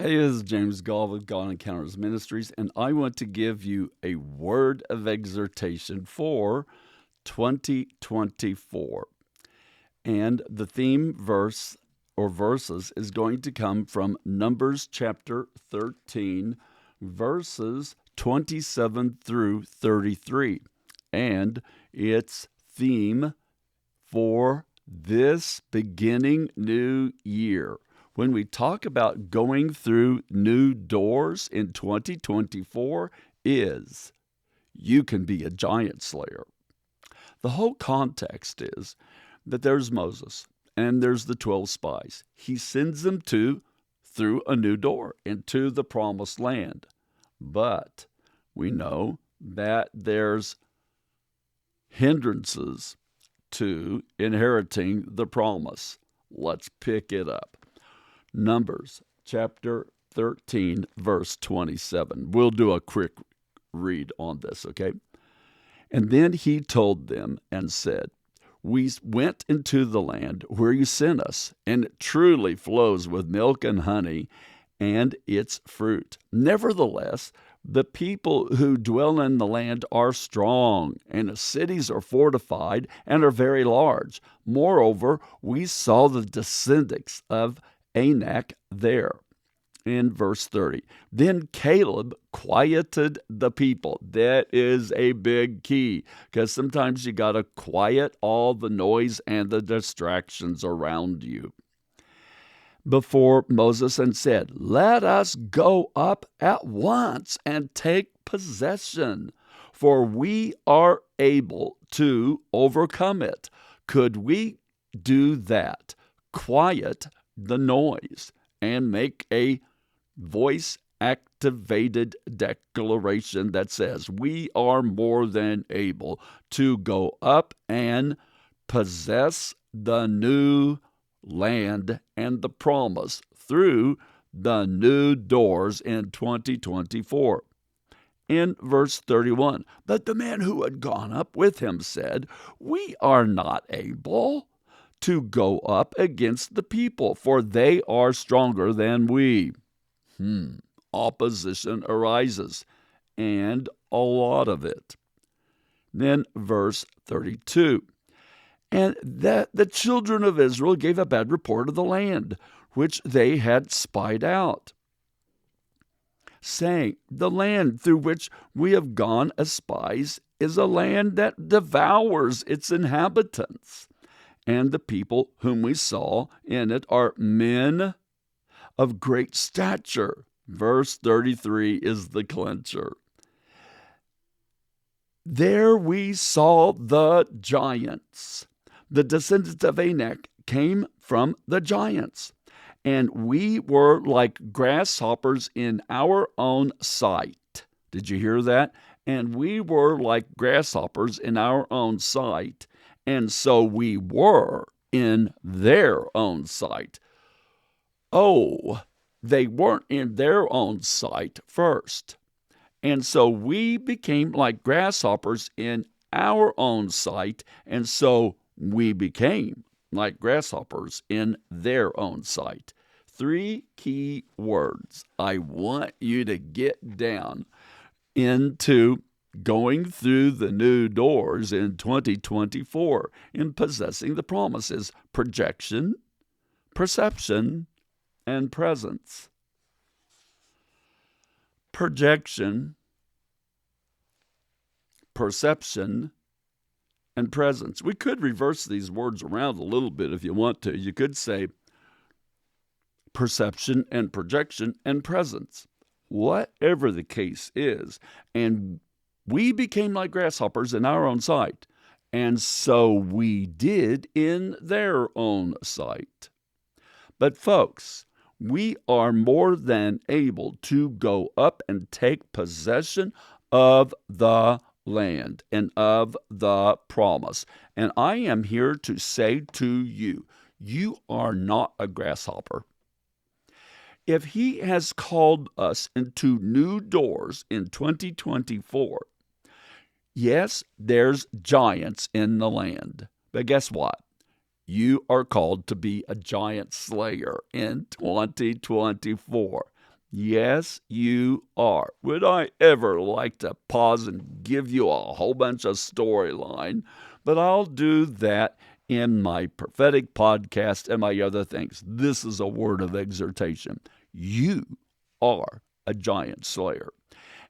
Hey, this is James Goll with God Encounters Ministries, and I want to give you a word of exhortation for 2024. And the theme verse or verses is going to come from Numbers chapter 13, verses 27 through 33. And its theme for this beginning new year. When we talk about going through new doors in 2024 is you can be a giant slayer. The whole context is that there's Moses and there's the 12 spies. He sends them through a new door into the promised land. But we know that there's hindrances to inheriting the promise. Let's pick it up. Numbers chapter 13, verse 27. We'll do a quick read on this, okay? And then he told them and said, "We went into the land where you sent us, and it truly flows with milk and honey and its fruit. Nevertheless, the people who dwell in the land are strong, and the cities are fortified and are very large. Moreover, we saw the descendants of Anak there." In verse 30, then Caleb quieted the people. That is a big key, because sometimes you got to quiet all the noise and the distractions around you before Moses and said, "Let us go up at once and take possession, for we are able to overcome it." Could we do that? Quiet the noise and make a voice-activated declaration that says we are more than able to go up and possess the new land and the promise through the new doors in 2024. In verse 31, but the man who had gone up with him said, "We are not able to go up against the people, for they are stronger than we." Opposition arises, and a lot of it. Then verse 32, and that the children of Israel gave a bad report of the land, which they had spied out, saying, "The land through which we have gone as spies is a land that devours its inhabitants. And the people whom we saw in it are men of great stature." Verse 33 is the clincher. "There we saw the giants. The descendants of Anak came from the giants, and we were like grasshoppers in our own sight." Did you hear that? And we were like grasshoppers in our own sight, and so we were in their own sight. Oh, they weren't in their own sight first. And so we became like grasshoppers in our own sight, and so we became like grasshoppers in their own sight. 3 key words I want you to get down into going through the new doors in 2024 in possessing the promises: projection, perception, and presence. Projection, perception, and presence. We could reverse these words around a little bit if you want to. You could say perception and projection and presence. Whatever the case is, and we became like grasshoppers in our own sight, and so we did in their own sight. But folks, we are more than able to go up and take possession of the land and of the promise. And I am here to say to you, you are not a grasshopper. If he has called us into new doors in 2024, yes, there's giants in the land. But guess what? You are called to be a giant slayer in 2024. Yes, you are. Would I ever like to pause and give you a whole bunch of storyline? But I'll do that in my prophetic podcast and my other things. This is a word of exhortation. You are a giant slayer.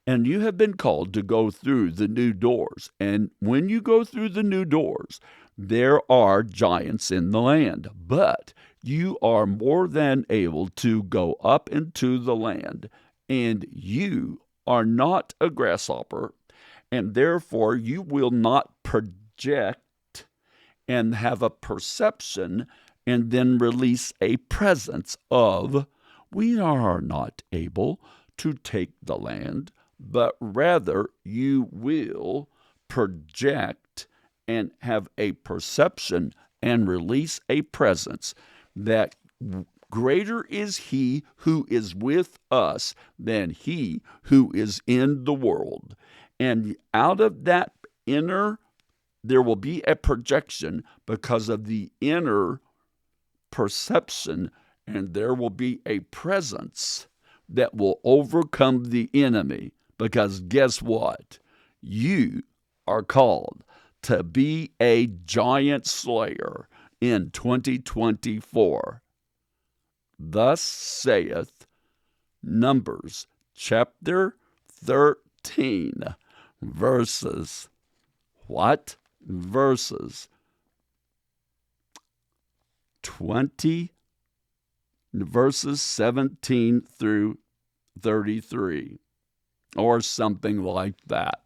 And you have been called to go through the new doors. And when you go through the new doors, there are giants in the land. But you are more than able to go up into the land. And you are not a grasshopper. And therefore, you will not project and have a perception and then release a presence of, we are not able to take the land, but rather you will project and have a perception and release a presence that greater is he who is with us than he who is in the world. And out of that inner, there will be a projection because of the inner perception, and there will be a presence that will overcome the enemy. Because guess what? You are called to be a giant slayer in 2024. Thus saith Numbers chapter 13, verses what? Verses 20, verses 17 through 33, or something like that.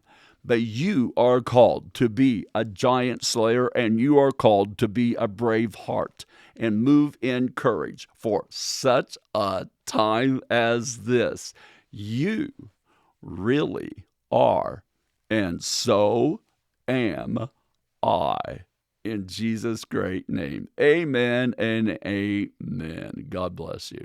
But you are called to be a giant slayer, and you are called to be a brave heart and move in courage for such a time as this. You really are, and so am I. In Jesus' great name, amen and amen. God bless you.